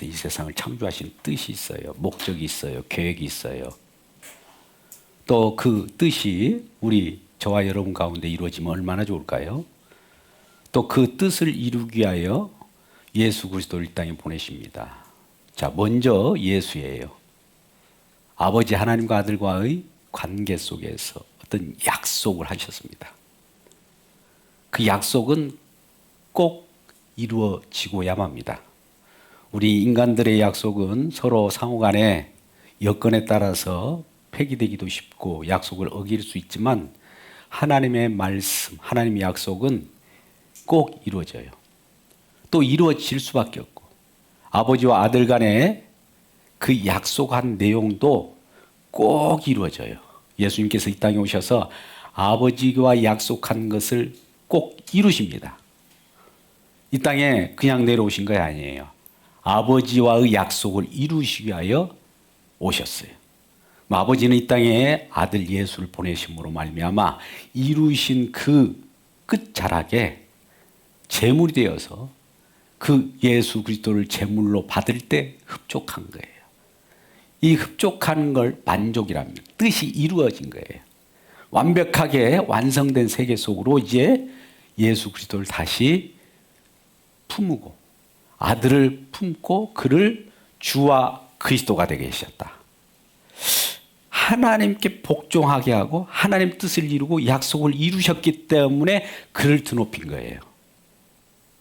이 세상을 창조하신 뜻이 있어요. 목적이 있어요. 계획이 있어요. 또 그 뜻이 우리 저와 여러분 가운데 이루어지면 얼마나 좋을까요? 또 그 뜻을 이루기 위하여 예수 그리스도를 이 땅에 보내십니다. 자, 먼저 예수예요. 아버지 하나님과 아들과의 관계 속에서 어떤 약속을 하셨습니다. 그 약속은 꼭 이루어지고야만 합니다. 우리 인간들의 약속은 서로 상호간에 여건에 따라서 폐기되기도 쉽고 약속을 어길 수 있지만 하나님의 말씀, 하나님의 약속은 꼭 이루어져요. 또 이루어질 수밖에 없고 아버지와 아들 간의 그 약속한 내용도 꼭 이루어져요. 예수님께서 이 땅에 오셔서 아버지와 약속한 것을 꼭 이루십니다. 이 땅에 그냥 내려오신 거 아니에요. 아버지와의 약속을 이루시기 위하여 오셨어요. 아버지는 이 땅에 아들 예수를 보내심으로 말미암아 이루신 그 끝자락에 제물이 되어서 그 예수 그리스도를 제물로 받을 때 흡족한 거예요. 이 흡족한 걸 만족이랍니다. 뜻이 이루어진 거예요. 완벽하게 완성된 세계 속으로 이제 예수 그리스도를 다시 품고 아들을 품고 그를 주와 그리스도가 되게 하셨다. 하나님께 복종하게 하고 하나님 뜻을 이루고 약속을 이루셨기 때문에 그를 드높인 거예요.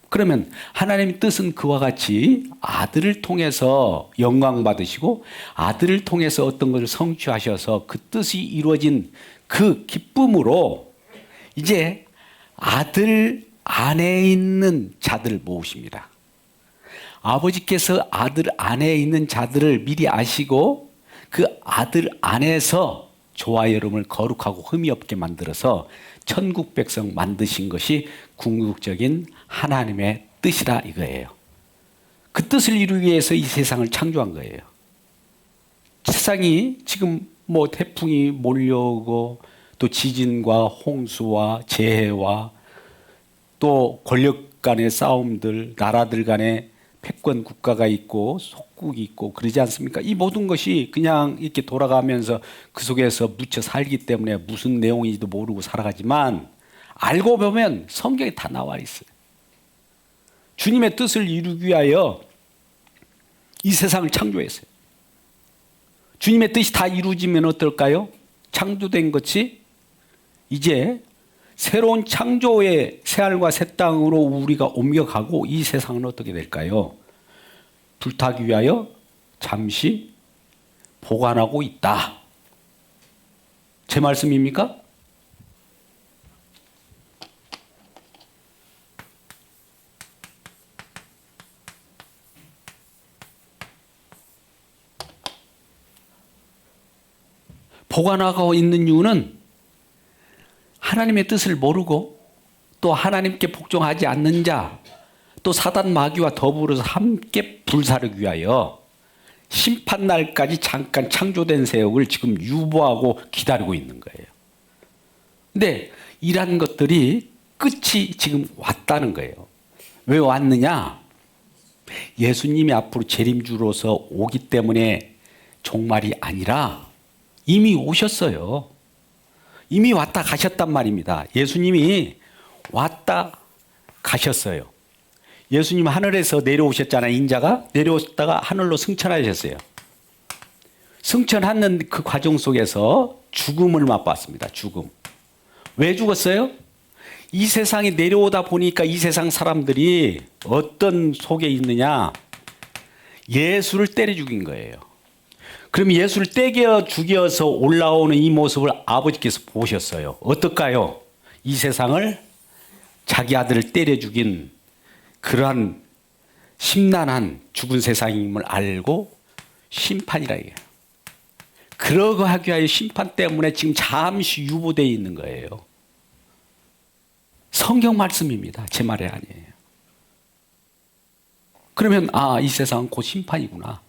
그러면 하나님의 뜻은 그와 같이 아들을 통해서 영광 받으시고 아들을 통해서 어떤 것을 성취하셔서 그 뜻이 이루어진 그 기쁨으로 이제 아들 안에 있는 자들을 모으십니다. 아버지께서 아들 안에 있는 자들을 미리 아시고 그 아들 안에서 저와 여러분을 거룩하고 흠이 없게 만들어서 천국 백성 만드신 것이 궁극적인 하나님의 뜻이라 이거예요. 그 뜻을 이루기 위해서 이 세상을 창조한 거예요. 세상이 지금 뭐 태풍이 몰려오고 또 지진과 홍수와 재해와 또 권력 간의 싸움들, 나라들 간의 패권 국가가 있고 속국이 있고 그러지 않습니까? 이 모든 것이 그냥 이렇게 돌아가면서 그 속에서 묻혀 살기 때문에 무슨 내용인지도 모르고 살아가지만 알고 보면 성경에 다 나와 있어요. 주님의 뜻을 이루기 위하여 이 세상을 창조했어요. 주님의 뜻이 다 이루어지면 어떨까요? 창조된 것이 이제 새로운 창조의 새하늘과 새 땅으로 우리가 옮겨가고 이 세상은 어떻게 될까요? 불타기 위하여 잠시 보관하고 있다. 제 말씀입니까? 보관하고 있는 이유는 하나님의 뜻을 모르고 또 하나님께 복종하지 않는 자, 또 사단 마귀와 더불어서 함께 불사르기 위하여 심판날까지 잠깐 창조된 세력을 지금 유보하고 기다리고 있는 거예요. 근데 이러한 것들이 끝이 지금 왔다는 거예요. 왜 왔느냐? 예수님이 앞으로 재림주로서 오기 때문에 종말이 아니라 이미 오셨어요. 이미 왔다 가셨단 말입니다. 예수님이 왔다 가셨어요. 예수님 하늘에서 내려오셨잖아요. 인자가 내려오셨다가 하늘로 승천하셨어요. 승천하는 그 과정 속에서 죽음을 맛봤습니다. 죽음. 왜 죽었어요? 이 세상에 내려오다 보니까 이 세상 사람들이 어떤 속에 있느냐? 예수를 때려 죽인 거예요. 그럼 예수를 때려 죽여서 올라오는 이 모습을 아버지께서 보셨어요. 어떨까요? 이 세상을 자기 아들을 때려 죽인 그러한 심란한 죽은 세상임을 알고 심판이라 해요. 그러고 하기 위하여 심판 때문에 지금 잠시 유보되어 있는 거예요. 성경 말씀입니다. 제 말이 아니에요. 그러면 이 세상은 곧 심판이구나.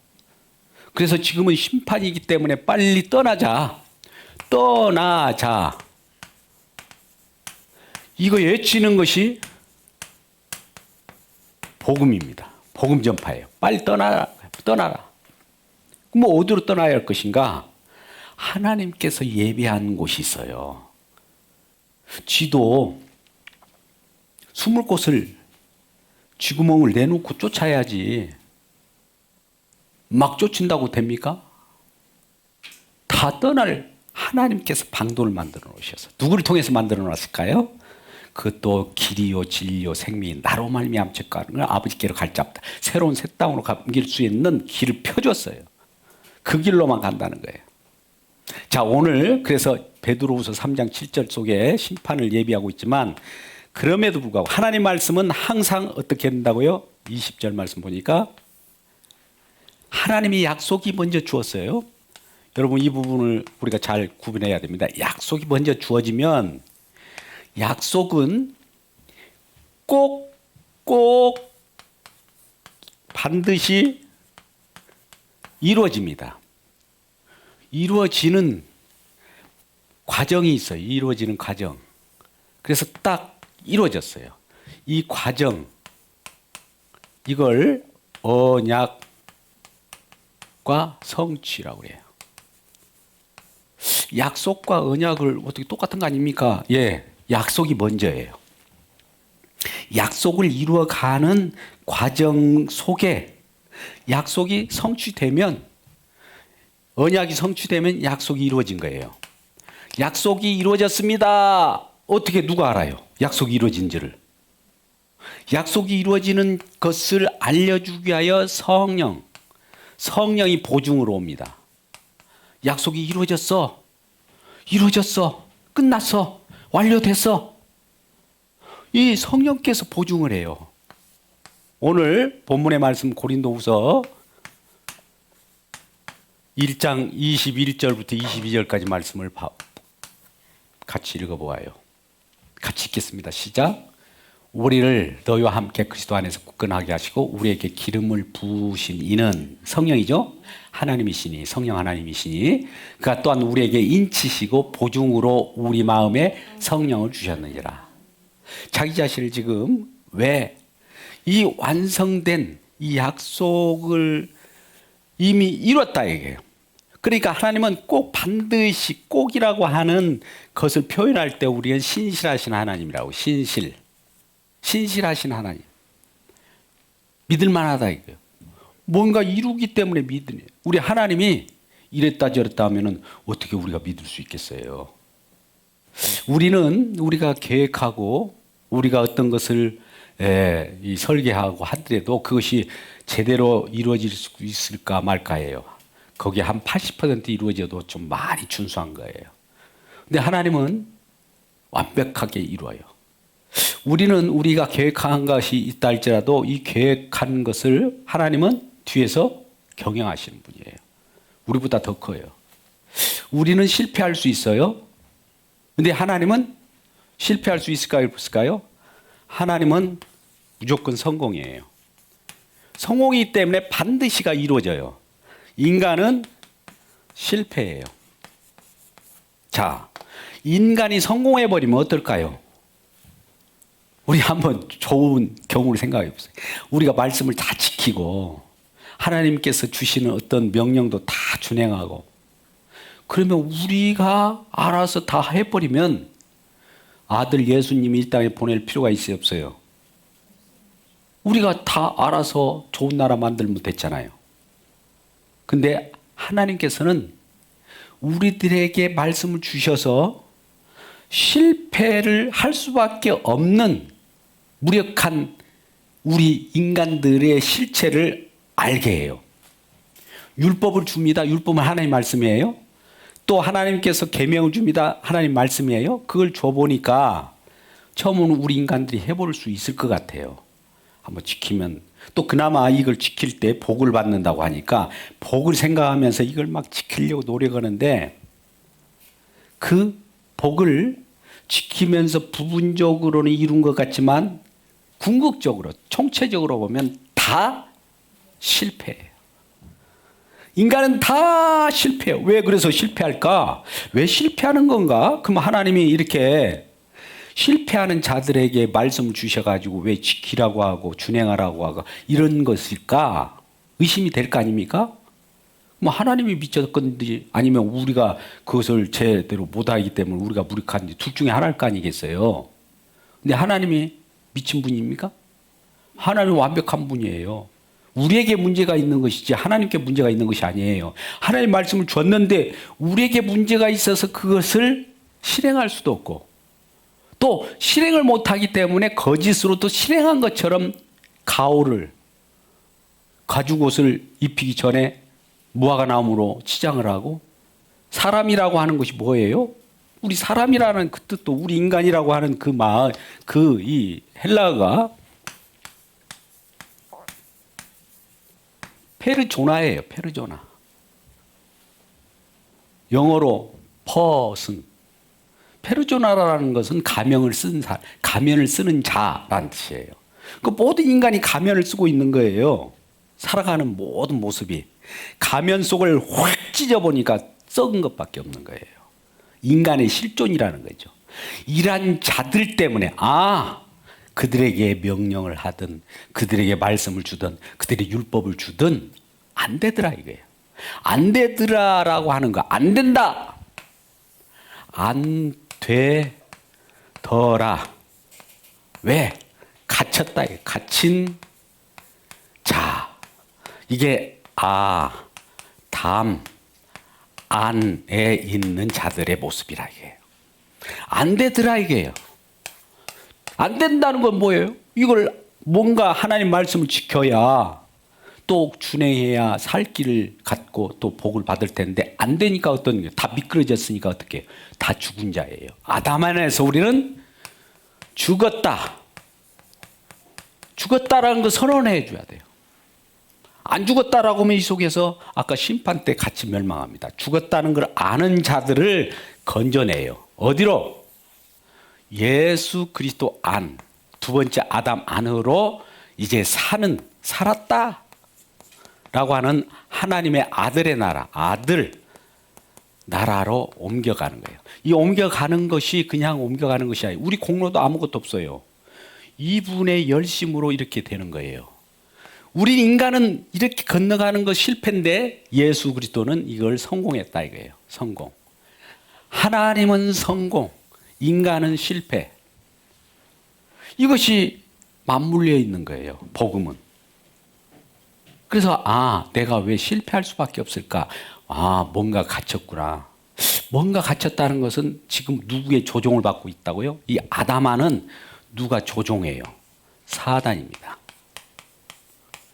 그래서 지금은 심판이기 때문에 빨리 떠나자. 떠나자. 이거 외치는 것이 복음입니다. 복음 전파예요. 빨리 떠나라. 떠나라. 뭐 어디로 떠나야 할 것인가? 하나님께서 예비한 곳이 있어요. 쥐도 숨을 곳을 쥐구멍을 내놓고 쫓아야지 막 쫓는다고 됩니까? 다 떠날 하나님께서 방도를 만들어 놓으셔서 누구를 통해서 만들어 놨을까요? 그것도 길이요 진리요 생명이 나로 말미암아 가는 걸 아버지께로 갈 자없다. 새로운 새 땅으로 감길 수 있는 길을 펴줬어요. 그 길로만 간다는 거예요. 자, 오늘 그래서 베드로후서 3장 7절 속에 심판을 예비하고 있지만 그럼에도 불구하고 하나님 말씀은 항상 어떻게 된다고요? 20절 말씀 보니까 하나님이 약속이 먼저 주었어요. 여러분 이 부분을 우리가 잘 구분해야 됩니다. 약속이 먼저 주어지면 약속은 꼭 반드시 이루어집니다. 이루어지는 과정이 있어요. 이루어지는 과정. 그래서 딱 이루어졌어요. 이 과정, 이걸 언약과 성취라고 그래요. 약속과 언약을 어떻게 똑같은 거 아닙니까? 예, 약속이 먼저예요. 약속을 이루어가는 과정 속에 약속이 성취되면, 언약이 성취되면 약속이 이루어진 거예요. 약속이 이루어졌습니다. 어떻게 누가 알아요? 약속이 이루어진지를. 약속이 이루어지는 것을 알려주기 위하여 성령이 보증으로 옵니다. 약속이 이루어졌어. 끝났어. 완료됐어. 이 성령께서 보증을 해요. 오늘 본문의 말씀 고린도후서 1장 21절부터 22절까지 말씀을 같이 읽어보아요. 같이 읽겠습니다. 시작. 우리를 너희와 함께 그리스도 안에서 굳건하게 하시고 우리에게 기름을 부으신 이는 성령이죠. 하나님이시니, 성령 하나님이시니 그가 또한 우리에게 인치시고 보증으로 우리 마음에 성령을 주셨느니라. 자기 자신을 지금 왜 이 완성된 이 약속을 이미 이뤘다 이게요. 그러니까 하나님은 꼭 반드시 꼭이라고 하는 것을 표현할 때 우리는 신실하신 하나님이라고. 신실하신 하나님. 믿을 만하다 이거예요. 뭔가 이루기 때문에 믿으네. 우리 하나님이 이랬다 저랬다 하면은 어떻게 우리가 믿을 수 있겠어요? 우리가 계획하고 우리가 어떤 것을 설계하고 하더라도 그것이 제대로 이루어질 수 있을까 말까예요. 거기에 한 80% 이루어져도 좀 많이 준수한 거예요. 근데 하나님은 완벽하게 이루어요. 우리는 우리가 계획한 것이 있다 할지라도 이 계획한 것을 하나님은 뒤에서 경영하시는 분이에요. 우리보다 더 커요. 우리는 실패할 수 있어요. 근데 하나님은 실패할 수 있을까요? 없을까요? 하나님은 무조건 성공이에요. 성공이기 때문에 반드시가 이루어져요. 인간은 실패예요. 자, 인간이 성공해버리면 어떨까요? 우리 한번 좋은 경우를 생각해 보세요. 우리가 말씀을 다 지키고 하나님께서 주시는 어떤 명령도 다 준행하고 그러면 우리가 알아서 다 해버리면 아들 예수님이 이 땅에 보낼 필요가 있어요, 없어요? 우리가 다 알아서 좋은 나라 만들면 됐잖아요. 근데 하나님께서는 우리들에게 말씀을 주셔서 실패를 할 수밖에 없는 무력한 우리 인간들의 실체를 알게 해요. 율법을 줍니다. 율법은 하나님 말씀이에요. 또 하나님께서 계명을 줍니다. 하나님 말씀이에요. 그걸 줘보니까 처음에는 우리 인간들이 해볼 수 있을 것 같아요. 한번 지키면 또 그나마 이걸 지킬 때 복을 받는다고 하니까 복을 생각하면서 이걸 막 지키려고 노력하는데 그 복을 지키면서 부분적으로는 이룬 것 같지만 궁극적으로 총체적으로 보면 다 실패해요. 인간은 다 실패해요. 왜 그래서 실패할까? 왜 실패하는 건가? 그럼 하나님이 이렇게 실패하는 자들에게 말씀을 주셔가지고 왜 지키라고 하고 준행하라고 하고 이런 것일까? 의심이 될 거 아닙니까? 뭐 하나님이 미쳤건지 아니면 우리가 그것을 제대로 못하기 때문에 우리가 무력한지 둘 중에 하나일 거 아니겠어요. 근데 하나님이 미친 분입니까? 하나님은 완벽한 분이에요. 우리에게 문제가 있는 것이지 하나님께 문제가 있는 것이 아니에요. 하나님 말씀을 줬는데 우리에게 문제가 있어서 그것을 실행할 수도 없고 또 실행을 못하기 때문에 거짓으로 또 실행한 것처럼 가오를 가죽옷을 입히기 전에 무화과 나무로 치장을 하고 사람이라고 하는 것이 뭐예요? 우리 사람이라는 그 뜻도 우리 인간이라고 하는 그 말, 이 헬라어가 페르조나예요. 페르조나. 영어로 person. 페르조나라는 것은 가면을 쓰는 자라는 뜻이에요. 그 모든 인간이 가면을 쓰고 있는 거예요. 살아가는 모든 모습이 가면 속을 확 찢어보니까 썩은 것밖에 없는 거예요. 인간의 실존이라는 거죠. 이런 자들 때문에 그들에게 명령을 하든 그들에게 말씀을 주든 그들에게 율법을 주든 안 되더라 이거예요. 안 되더라라고 하는 거 안 된다. 안 되더라. 왜? 갇혔다. 갇힌 자. 이게 안에 있는 자들의 모습이라 이게요. 안 되더라 이게요. 안 된다는 건 뭐예요? 이걸 뭔가 하나님 말씀을 지켜야 또 준행해야 살 길을 갖고 또 복을 받을 텐데 안 되니까 어떤 게 다 미끄러졌으니까 어떻게 다 죽은 자예요. 아담 안에서 우리는 죽었다. 죽었다라는 거 선언해 줘야 돼요. 안 죽었다라고 하면 이 속에서 아까 심판 때 같이 멸망합니다. 죽었다는 걸 아는 자들을 건져내요. 어디로? 예수 그리스도 안, 두 번째 아담 안으로 이제 살았다 라고 하는 하나님의 아들의 나라, 아들 나라로 옮겨가는 거예요. 이 옮겨가는 것이 그냥 옮겨가는 것이 아니에요. 우리 공로도 아무것도 없어요. 이분의 열심으로 이렇게 되는 거예요. 우리 인간은 이렇게 건너가는 것 실패인데 예수 그리스도는 이걸 성공했다 이거예요. 성공. 하나님은 성공, 인간은 실패. 이것이 맞물려 있는 거예요. 복음은. 그래서 내가 왜 실패할 수밖에 없을까? 뭔가 갇혔구나. 뭔가 갇혔다는 것은 지금 누구의 조종을 받고 있다고요? 이 아담아는 누가 조종해요? 사단입니다.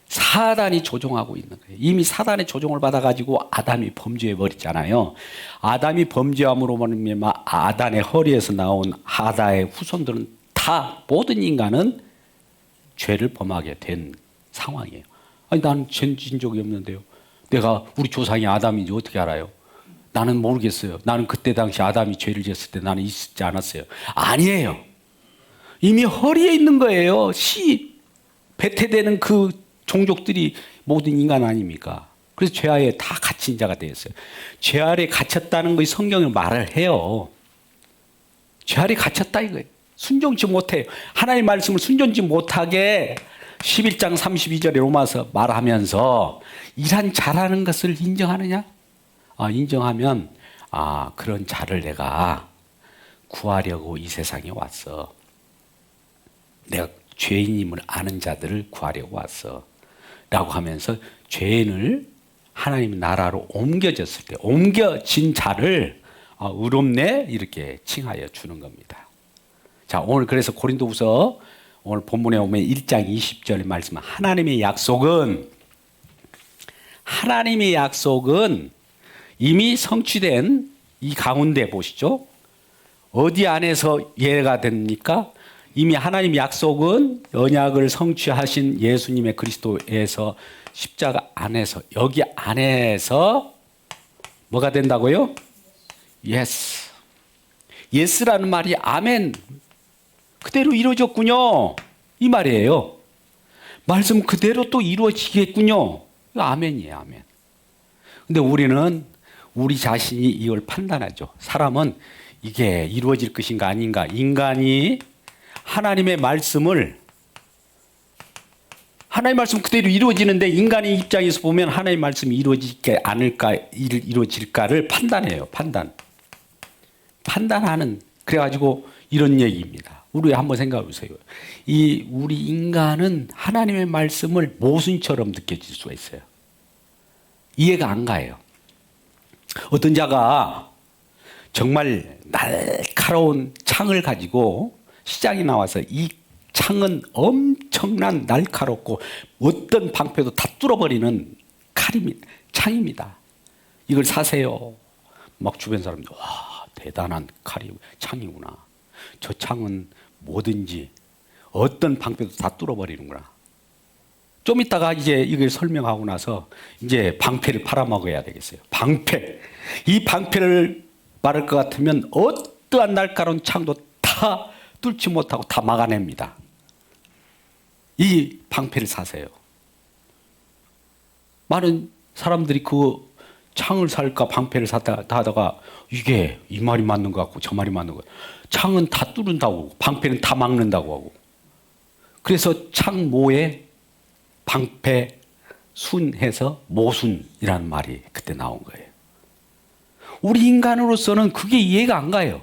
사단이 조종하고 있는 거예요. 이미 사단의 조종을 받아가지고 아담이 범죄해 버렸잖아요. 아담이 범죄함으로 말미암아 아담의 허리에서 나온 하다의 후손들은 다 모든 인간은 죄를 범하게 된 상황이에요. 아니 나는 죄 지은 적이 없는데요. 내가 우리 조상이 아담인지 어떻게 알아요? 나는 모르겠어요. 나는 그때 당시 아담이 죄를 지었을 때 나는 있지 않았어요. 아니에요. 이미 허리에 있는 거예요. 배태되는 그 종족들이 모든 인간 아닙니까? 그래서 죄아에 다 갇힌 자가 되었어요. 죄 아래 갇혔다는 것이 성경을 말을 해요. 죄 아래 갇혔다 이거예요. 순종치 못해요. 하나님 말씀을 순종치 못하게 11장 32절에 로마서 말하면서 이란 자라는 것을 인정하느냐? 인정하면 그런 자를 내가 구하려고 이 세상에 왔어. 내가 죄인임을 아는 자들을 구하려고 왔어. 라고 하면서 죄인을 하나님의 나라로 옮겨졌을 때 옮겨진 자를 의롭네 이렇게 칭하여 주는 겁니다. 자, 오늘 그래서 고린도후서 오늘 본문에 오면 1장 20절의 말씀 하나님의 약속은 이미 성취된 이 가운데 보시죠. 어디 안에서 이해가 됩니까? 이미 하나님 약속은 언약을 성취하신 예수님의 그리스도에서 십자가 안에서 여기 안에서 뭐가 된다고요? 예스. 예스라는 말이 아멘. 그대로 이루어졌군요. 이 말이에요. 말씀 그대로 또 이루어지겠군요. 아멘이에요. 아멘. 근데 우리는 우리 자신이 이걸 판단하죠. 사람은 이게 이루어질 것인가 아닌가. 인간이 하나님의 말씀을 하나님의 말씀 그대로 이루어지는데 인간의 입장에서 보면 하나님의 말씀이 이루어지지 않을까, 이루어질까를 판단해요. 판단하는, 그래가지고 이런 얘기입니다. 우리 한번 생각해 보세요. 우리 인간은 하나님의 말씀을 모순처럼 느껴질 수가 있어요. 이해가 안 가요. 어떤 자가 정말 날카로운 창을 가지고 시장에 나와서 이 창은 엄청난 날카롭고 어떤 방패도 다 뚫어버리는 창입니다. 이걸 사세요. 막 주변 사람들, 와, 대단한 창이구나. 저 창은 뭐든지 어떤 방패도 다 뚫어버리는구나. 좀 이따가 이제 이걸 설명하고 나서 이제 방패를 팔아먹어야 되겠어요. 방패. 이 방패를 말할 것 같으면 어떠한 날카로운 창도 다 뚫지 못하고 다 막아냅니다. 이 방패를 사세요. 많은 사람들이 그 창을 살까 방패를 샀다 하다가 이게 이 말이 맞는 것 같고 저 말이 맞는 것 같고, 창은 다 뚫는다고 방패는 다 막는다고 하고, 그래서 창모에 방패 순해서 모순이라는 말이 그때 나온 거예요. 우리 인간으로서는 그게 이해가 안 가요.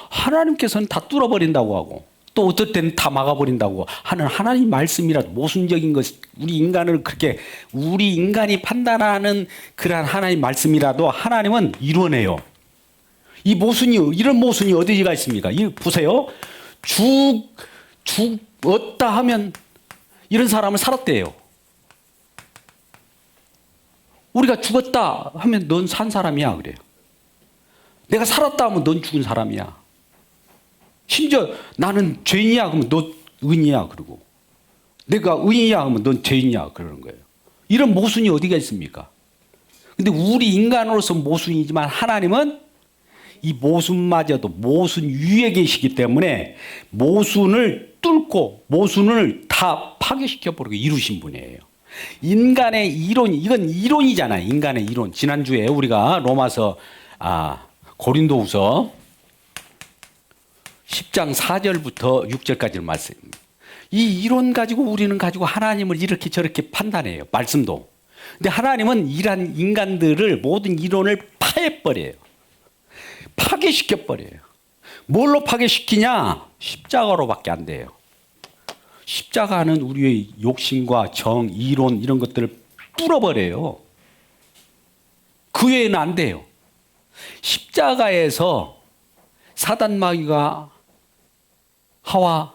하나님께서는 다 뚫어버린다고 하고 또 어떨 때는 다 막아버린다고 하는 하나님 말씀이라도 모순적인 것, 우리 인간을 그렇게 우리 인간이 판단하는 그러한 하나님 말씀이라도 하나님은 이루어내요. 이런 모순이 어디가 있습니까? 이 보세요. 죽었다 하면 이런 사람을 살았대요. 우리가 죽었다 하면 넌 산 사람이야 그래요. 내가 살았다 하면 넌 죽은 사람이야. 심지어 나는 죄인이야 그러면 너 의인이야 그러고, 내가 의인이야 하면 넌 죄인이야 그러는 거예요. 이런 모순이 어디가 있습니까? 근데 우리 인간으로서 모순이지만 하나님은 이 모순마저도 모순 위에 계시기 때문에 모순을 뚫고 모순을 다 파괴시켜버리고 이루신 분이에요. 인간의 이론, 이건 이론이잖아요. 인간의 이론. 지난주에 우리가 로마서 고린도후서 10장 4절부터 6절까지를 말씀입니다. 이 이론 가지고 우리는 가지고 하나님을 이렇게 저렇게 판단해요. 말씀도. 근데 하나님은 이러한 인간들을 모든 이론을 파해버려요. 파괴시켜버려요. 뭘로 파괴시키냐? 십자가로밖에 안 돼요. 십자가는 우리의 욕심과 정, 이론 이런 것들을 뚫어버려요. 그 외에는 안 돼요. 십자가에서 사단 마귀가 하와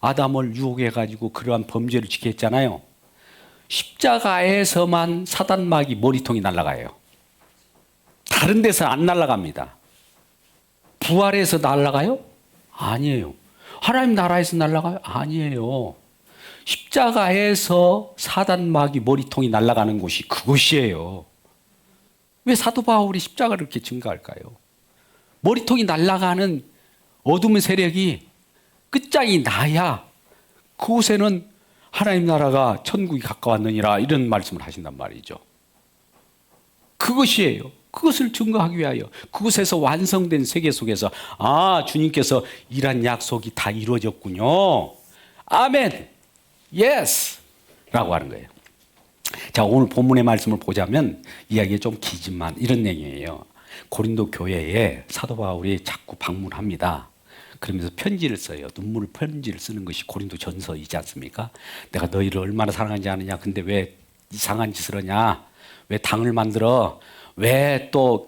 아담을 유혹해가지고 그러한 범죄를 지게 했잖아요. 십자가에서만 사단 마귀 머리통이 날아가요. 다른 데서 안 날아갑니다. 부활해서 날아가요? 아니에요. 하나님 나라에서 날아가요? 아니에요. 십자가에서 사단 마귀 머리통이 날아가는 곳이 그곳이에요. 왜 사도 바울이 십자가를 이렇게 증가할까요? 머리통이 날아가는 어둠의 세력이 끝장이 나야 그곳에는 하나님 나라가 천국이 가까웠느니라 이런 말씀을 하신단 말이죠. 그것이에요. 그것을 증거하기 위하여 그곳에서 완성된 세계 속에서 주님께서 이란 약속이 다 이루어졌군요. 아멘. 예스. 라고 하는 거예요. 자, 오늘 본문의 말씀을 보자면 이야기가 좀 기지만 이런 내용이에요. 고린도 교회에 사도 바울이 자꾸 방문합니다. 그러면서 편지를 써요. 눈물 편지를 쓰는 것이 고린도 전서이지 않습니까? 내가 너희를 얼마나 사랑하지 않느냐. 근데 왜 이상한 짓을 하냐. 왜 당을 만들어. 왜 또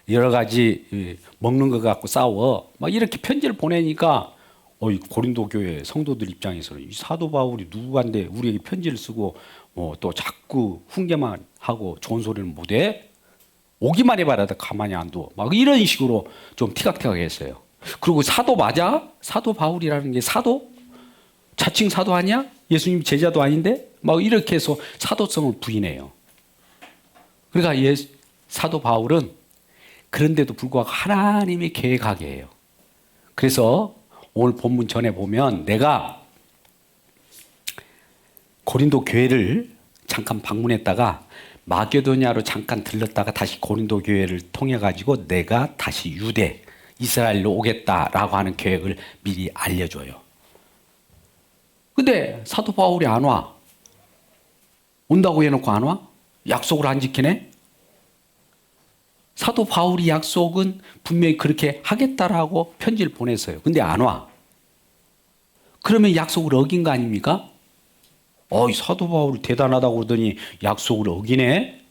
여러 가지 먹는 것 갖고 싸워. 막 이렇게 편지를 보내니까 고린도 교회 성도들 입장에서는 이 사도 바울이 누구한테 우리에게 편지를 쓰고 또 자꾸 훈계만 하고 좋은 소리는 못해? 오기만 해봐라 가만히 안 둬. 막 이런 식으로 좀 티격태격 했어요. 그리고 사도 맞아? 사도 바울이라는 게 사도? 자칭 사도 아니야? 예수님 제자도 아닌데? 막 이렇게 해서 사도성을 부인해요. 그러니까 사도 바울은 그런데도 불구하고 하나님의 계획하게 해요. 그래서 오늘 본문 전에 보면 내가 고린도 교회를 잠깐 방문했다가 마게도냐로 잠깐 들렀다가 다시 고린도 교회를 통해 가지고 내가 다시 유대 이스라엘로 오겠다라고 하는 계획을 미리 알려줘요. 근데 사도 바울이 안 와. 온다고 해놓고 안 와? 약속을 안 지키네? 사도 바울이 약속은 분명히 그렇게 하겠다라고 편지를 보냈어요. 근데 안 와. 그러면 약속을 어긴 거 아닙니까? 사도 바울이 대단하다고 그러더니 약속을 어기네?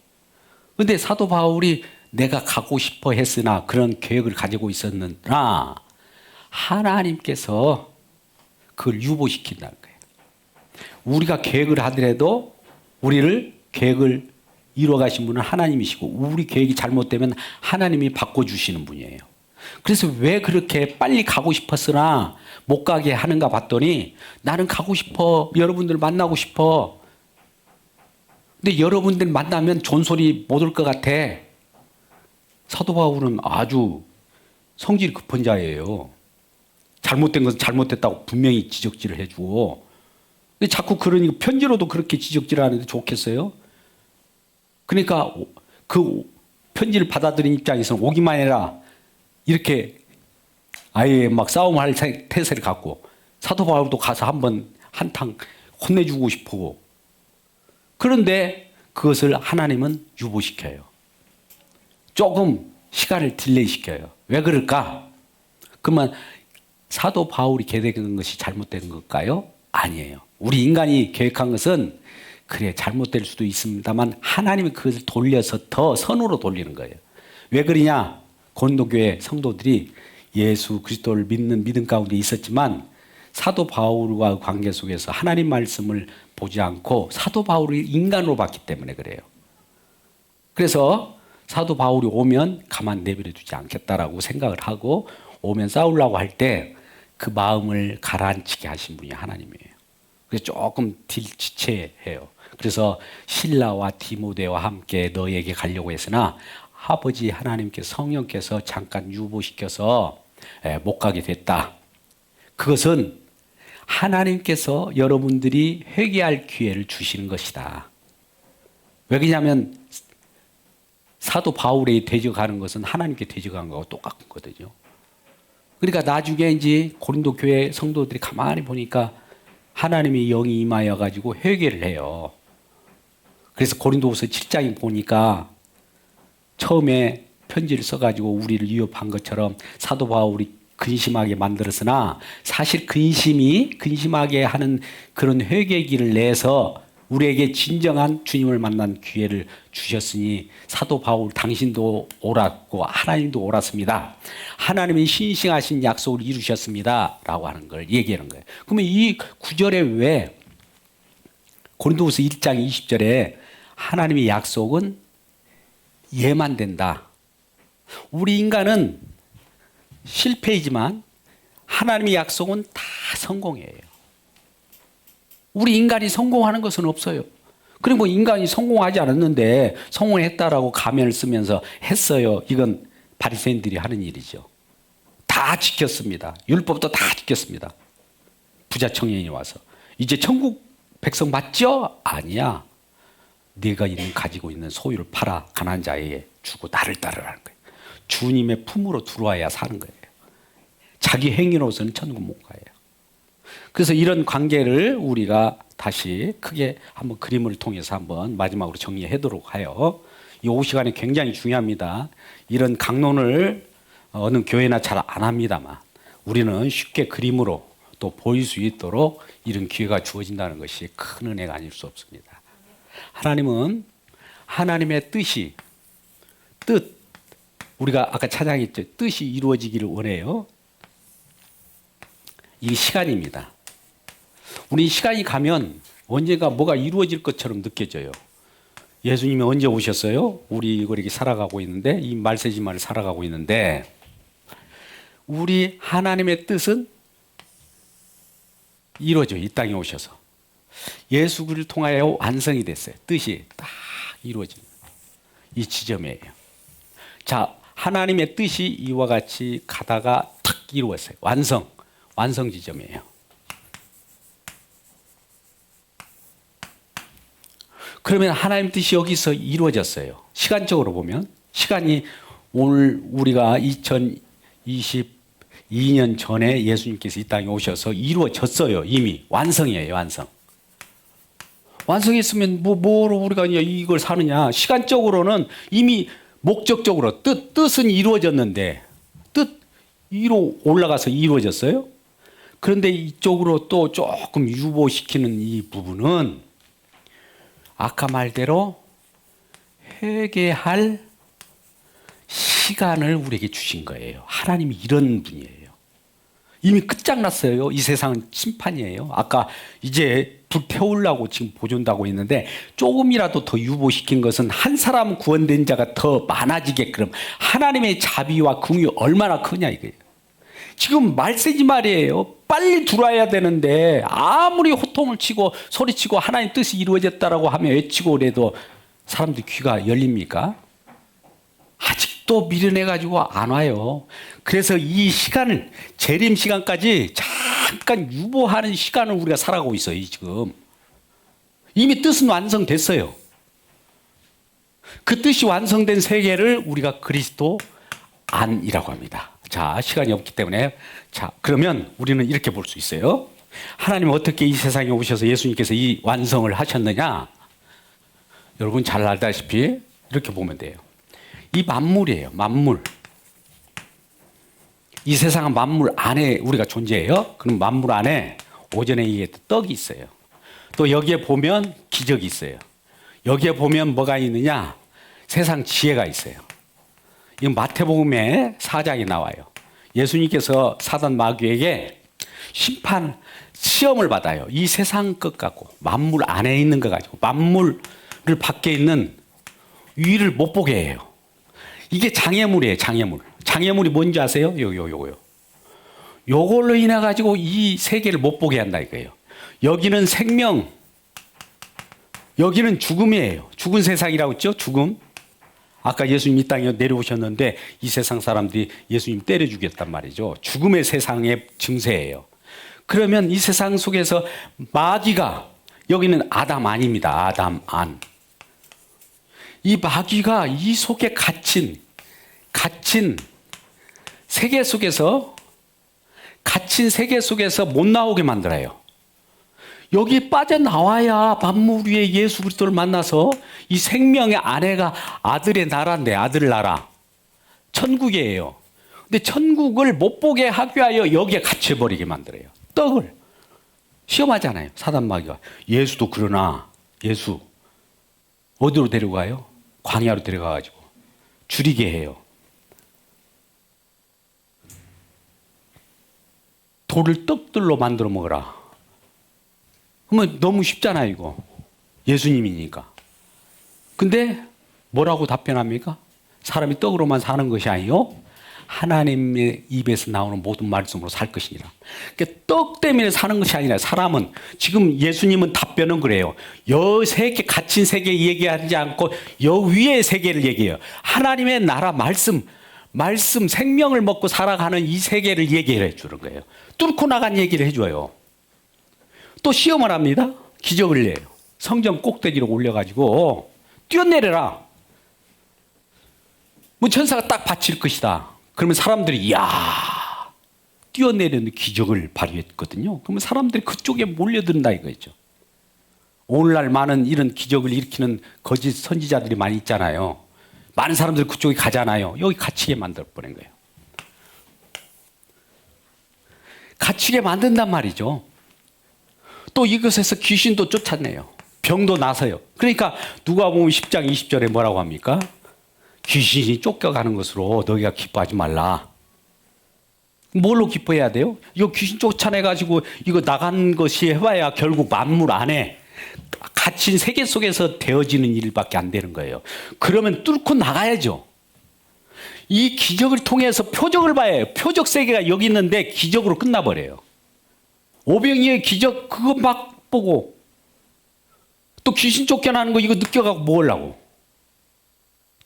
근데 사도 바울이 내가 가고 싶어 했으나 그런 계획을 가지고 있었느나 하나님께서 그걸 유보시킨다는 거예요. 우리가 계획을 하더라도 우리를 계획을 이루어가신 분은 하나님이시고 우리 계획이 잘못되면 하나님이 바꿔주시는 분이에요. 그래서 왜 그렇게 빨리 가고 싶었으나 못 가게 하는가 봤더니 나는 가고 싶어. 여러분들 만나고 싶어. 근데 여러분들 만나면 존소리 못 올 것 같아. 사도 바울은 아주 성질이 급한 자예요. 잘못된 것은 잘못됐다고 분명히 지적질을 해주고. 근데 자꾸 그러니까 편지로도 그렇게 지적질을 하는데 좋겠어요? 그러니까 그 편지를 받아들인 입장에서는 오기만 해라. 이렇게 아예 막 싸움할 태세를 갖고 사도 바울도 가서 한탕 혼내주고 싶고. 그런데 그것을 하나님은 유보시켜요. 조금 시간을 딜레이 시켜요. 왜 그럴까? 그러면 사도 바울이 계획한 것이 잘못된 걸까요? 아니에요. 우리 인간이 계획한 것은 그래 잘못될 수도 있습니다만 하나님이 그것을 돌려서 더 선으로 돌리는 거예요. 왜 그러냐? 고린도교회 성도들이 예수 그리스도를 믿는 믿음 가운데 있었지만 사도 바울과 관계 속에서 하나님 말씀을 보지 않고 사도 바울을 인간으로 봤기 때문에 그래요. 그래서 사도 바울이 오면 가만 내버려 두지 않겠다라고 생각을 하고 오면 싸우려고 할 때 그 마음을 가라앉히게 하신 분이 하나님이에요. 그래서 조금 지체해요. 그래서 실라와 디모데와 함께 너에게 가려고 했으나 아버지 하나님께서 성령께서 잠깐 유보시켜서 못 가게 됐다. 그것은 하나님께서 여러분들이 회개할 기회를 주시는 것이다. 왜 그러냐면 사도 바울에 대적하는 것은 하나님께 대적한 거하고 똑같은 거거든요. 그러니까 나중에 이제 고린도 교회 성도들이 가만히 보니까 하나님의 영이 임하여 가지고 회개를 해요. 그래서 고린도후서 7장에 보니까 처음에 편지를 써가지고 우리를 위협한 것처럼 사도 바울이 근심하게 만들었으나 사실 근심하게 하는 그런 회개기를 내서 우리에게 진정한 주님을 만난 기회를 주셨으니 사도 바울 당신도 옳았고 하나님도 옳았습니다. 하나님이 신실하신 약속을 이루셨습니다. 라고 하는 걸 얘기하는 거예요. 그러면 이 구절에 왜 고린도후서 1장 20절에 하나님의 약속은 예만 된다. 우리 인간은 실패이지만 하나님의 약속은 다 성공이에요. 우리 인간이 성공하는 것은 없어요. 그리고 인간이 성공하지 않았는데 성공했다라고 가면을 쓰면서 했어요. 이건 바리새인들이 하는 일이죠. 다 지켰습니다. 율법도 다 지켰습니다. 부자 청년이 와서 이제 천국 백성 맞죠? 아니야. 네가 가지고 있는 소유를 팔아 가난한 자에게 주고 나를 따르라는 거예요. 주님의 품으로 들어와야 사는 거예요. 자기 행위로서는 천국 못 가요. 그래서 이런 관계를 우리가 다시 크게 한번 그림을 통해서 한번 마지막으로 정리하도록 하여 이 오후 시간이 굉장히 중요합니다. 이런 강론을 어느 교회나 잘 안 합니다만 우리는 쉽게 그림으로 또 보일 수 있도록 이런 기회가 주어진다는 것이 큰 은혜가 아닐 수 없습니다. 하나님은 하나님의 뜻 우리가 아까 찬양했죠. 뜻이 이루어지기를 원해요. 이 시간입니다. 우리 시간이 가면 언젠가 뭐가 이루어질 것처럼 느껴져요. 예수님이 언제 오셨어요? 우리 이렇게 살아가고 있는데 이 말세지만을 살아가고 있는데 우리 하나님의 뜻은 이루어져요. 이 땅에 오셔서 예수 그리스도를 통하여 완성이 됐어요. 뜻이 딱 이루어진 이 지점이에요. 자, 하나님의 뜻이 이와 같이 가다가 탁 이루었어요. 완성 지점이에요. 그러면 하나님 뜻이 여기서 이루어졌어요. 시간적으로 보면 시간이 오늘 우리가 2022년 전에 예수님께서 이 땅에 오셔서 이루어졌어요. 이미 완성이에요. 완성. 완성했으면 뭐로 우리가 이걸 사느냐. 시간적으로는 이미 목적적으로 뜻은 이루어졌는데 뜻 위로 올라가서 이루어졌어요. 그런데 이쪽으로 또 조금 유보시키는 이 부분은 아까 말대로 회개할 시간을 우리에게 주신 거예요. 하나님이 이런 분이에요. 이미 끝장났어요. 이 세상은 심판이에요. 아까 이제 불태우려고 지금 보존다고 했는데 조금이라도 더 유보시킨 것은 한 사람 구원된 자가 더 많아지게끔 하나님의 자비와 긍휼이 얼마나 크냐 이거예요. 지금 말세지 말이에요. 빨리 들어와야 되는데 아무리 호통을 치고 소리치고 하나님 뜻이 이루어졌다라고 하며 외치고 그래도 사람들 귀가 열립니까? 아직도 미련해가지고 안 와요. 그래서 이 시간을 재림 시간까지 잠깐 유보하는 시간을 우리가 살아가고 있어요. 지금 이미 뜻은 완성됐어요. 그 뜻이 완성된 세계를 우리가 그리스도 안이라고 합니다. 자, 시간이 없기 때문에 자 그러면 우리는 이렇게 볼 수 있어요. 하나님은 어떻게 이 세상에 오셔서 예수님께서 이 완성을 하셨느냐? 여러분 잘 알다시피 이렇게 보면 돼요. 이 만물이에요. 만물. 이 세상은 만물 안에 우리가 존재해요. 그럼 만물 안에 오전에 얘기했던 떡이 있어요. 또 여기에 보면 기적이 있어요. 여기에 보면 뭐가 있느냐? 세상 지혜가 있어요. 이건 마태복음에 4장에 나와요. 예수님께서 사단 마귀에게 심판 시험을 받아요. 이 세상 것 갖고 만물 안에 있는 거 가지고 만물을 밖에 있는 위를 못 보게 해요. 이게 장애물이에요. 장애물. 장애물이 뭔지 아세요? 요거요. 요걸로 인해 가지고 이 세계를 못 보게 한다 이거예요. 여기는 생명, 여기는 죽음이에요. 죽은 세상이라고 했죠? 죽음. 아까 예수님 이 땅에 내려오셨는데 이 세상 사람들이 예수님 때려 죽였단 말이죠. 죽음의 세상의 증세예요. 그러면 이 세상 속에서 마귀가 여기는 아담 안입니다. 아담 안. 이 마귀가 이 속에 갇힌 세계 속에서 못 나오게 만들어요. 여기 빠져나와야 만물 위에 예수 그리스도를 만나서 이 생명의 아내가 아들의 나라인데 아들 나라 천국이에요. 근데 천국을 못 보게 하기 위하여 여기에 갇혀버리게 만들어요. 떡을 시험하잖아요. 사단 마귀가. 예수도 그러나 예수 어디로 데려가요? 광야로 데려가가지고 줄이게 해요. 돌을 떡들로 만들어 먹어라. 그러면 너무 쉽잖아요, 이거. 예수님이니까. 근데 뭐라고 답변합니까? 사람이 떡으로만 사는 것이 아니요. 하나님의 입에서 나오는 모든 말씀으로 살 것이니라. 그러니까 떡 때문에 사는 것이 아니라 사람은 지금 예수님은 답변은 그래요. 여 세계 갇힌 세계 얘기하지 않고 여 위의 세계를 얘기해요. 하나님의 나라 말씀 생명을 먹고 살아가는 이 세계를 얘기해 주는 거예요. 뚫고 나간 얘기를 해줘요. 또 시험을 합니다. 기적을 내요. 성전 꼭대기로 올려가지고 뛰어내려라. 뭐 천사가 딱 받칠 것이다. 그러면 사람들이 이야 뛰어내리는 기적을 발휘했거든요. 그러면 사람들이 그쪽에 몰려든다 이거죠. 오늘날 많은 이런 기적을 일으키는 거짓 선지자들이 많이 있잖아요. 많은 사람들이 그쪽에 가잖아요. 여기 갇히게 만들어 버린 거예요. 갇히게 만든단 말이죠. 또 이것에서 귀신도 쫓아내요. 병도 나서요. 그러니까 누가 보면 10장 20절에 뭐라고 합니까? 귀신이 쫓겨가는 것으로 너희가 기뻐하지 말라. 뭘로 기뻐해야 돼요? 이거 귀신 쫓아내가지고 이거 나간 것이 해봐야 결국 만물 안에 갇힌 세계 속에서 되어지는 일밖에 안 되는 거예요. 그러면 뚫고 나가야죠. 이 기적을 통해서 표적을 봐야 해요. 표적 세계가 여기 있는데 기적으로 끝나버려요. 오병이의 기적 그거 막 보고 또 귀신 쫓겨나는 거 이거 느껴가고 뭐 하려고.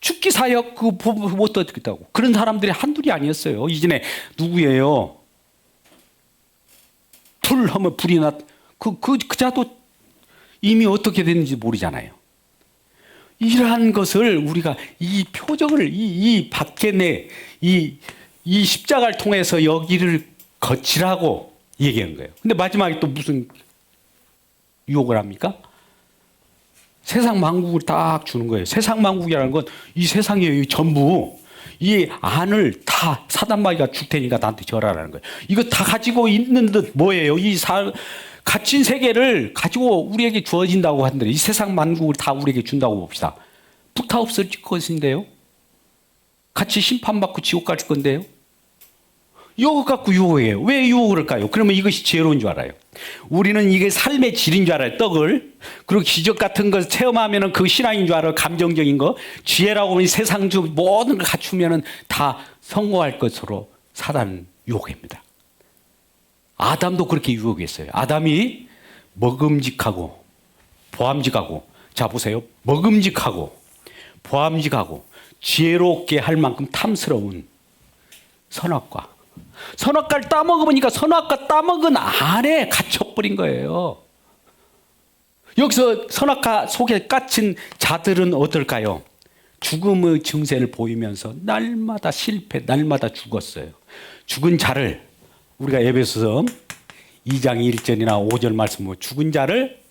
죽기 사역 그거 못 듣겠다고. 그런 사람들이 한둘이 아니었어요. 이전에 누구예요? 불 하면 불이 그 자도 이미 어떻게 됐는지 모르잖아요. 이러한 것을 우리가 이 표적을 이 밖에 이 십자가를 통해서 여기를 거치라고 얘기한 거예요. 근데 마지막에 또 무슨 유혹을 합니까? 세상 만국을 딱 주는 거예요. 세상 만국이라는 건 이 세상의 전부 이 안을 다 사단마귀가 줄 테니까 나한테 절하라는 거예요. 이거 다 가지고 있는 듯 뭐예요? 갇힌 세계를 가지고 우리에게 주어진다고 하는데 이 세상 만국을 다 우리에게 준다고 봅시다. 불타 없어질 것인데요. 같이 심판받고 지옥 갈 건데요. 이거 갖고 유혹이에요. 왜 유혹을 할까요? 그러면 이것이 지혜로운 줄 알아요. 우리는 이게 삶의 질인 줄 알아요. 떡을. 그리고 기적 같은 거 체험하면 그 신앙인 줄 알아요. 감정적인 거. 지혜라고 하면 세상 중 모든 걸 갖추면 다 성공할 것으로 사단은 유혹입니다. 아담도 그렇게 유혹했어요. 아담이 먹음직하고 보암직하고, 자 보세요. 먹음직하고 보암직하고 지혜롭게 할 만큼 탐스러운 선악과. 선악과를 따먹으니까 선악과 따먹은 안에 갇혀버린 거예요. 여기서 선악과 속에 갇힌 자들은 어떨까요? 죽음의 증세를 보이면서 날마다 실패, 날마다 죽었어요. 죽은 자를 우리가 에베소서 2장 1절이나 5절 말씀 보면 죽은 자를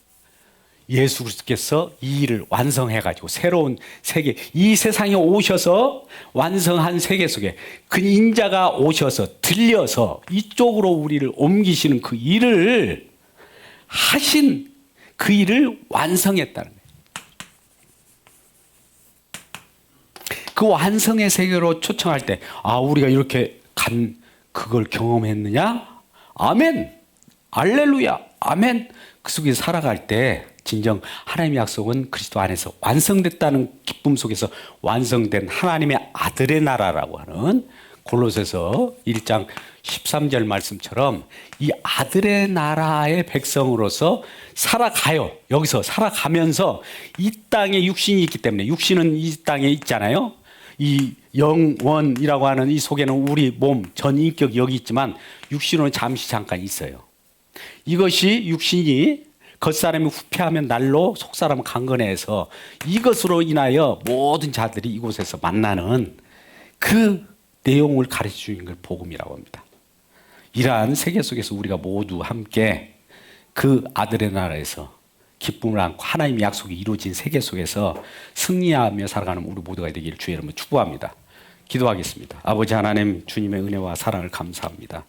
예수 그리스도께서 이 일을 완성해가지고 새로운 세계, 이 세상에 오셔서 완성한 세계 속에 그 인자가 오셔서 들려서 이쪽으로 우리를 옮기시는 그 일을 하신 그 일을 완성했다는 거예요. 그 완성의 세계로 초청할 때, 아, 우리가 이렇게 간 그걸 경험했느냐? 아멘! 알렐루야! 아멘! 그 속에 살아갈 때 진정 하나님의 약속은 그리스도 안에서 완성됐다는 기쁨 속에서 완성된 하나님의 아들의 나라라고 하는 골로새서 1장 13절 말씀처럼 이 아들의 나라의 백성으로서 살아가요. 여기서 살아가면서 이 땅에 육신이 있기 때문에, 육신은 이 땅에 있잖아요. 이 영원이라고 하는 이 속에는 우리 몸, 전 인격이 여기 있지만 육신은 잠시 잠깐 있어요. 이것이 육신이 겉사람이 후패하면 날로 속사람은 강건해서 이것으로 인하여 모든 자들이 이곳에서 만나는 그 내용을 가르쳐 주는 걸 복음이라고 합니다. 이러한 세계 속에서 우리가 모두 함께 그 아들의 나라에서 기쁨을 안고 하나님의 약속이 이루어진 세계 속에서 승리하며 살아가는 우리 모두가 되기를 주의 이름으로 축복합니다. 기도하겠습니다. 아버지 하나님, 주님의 은혜와 사랑을 감사합니다.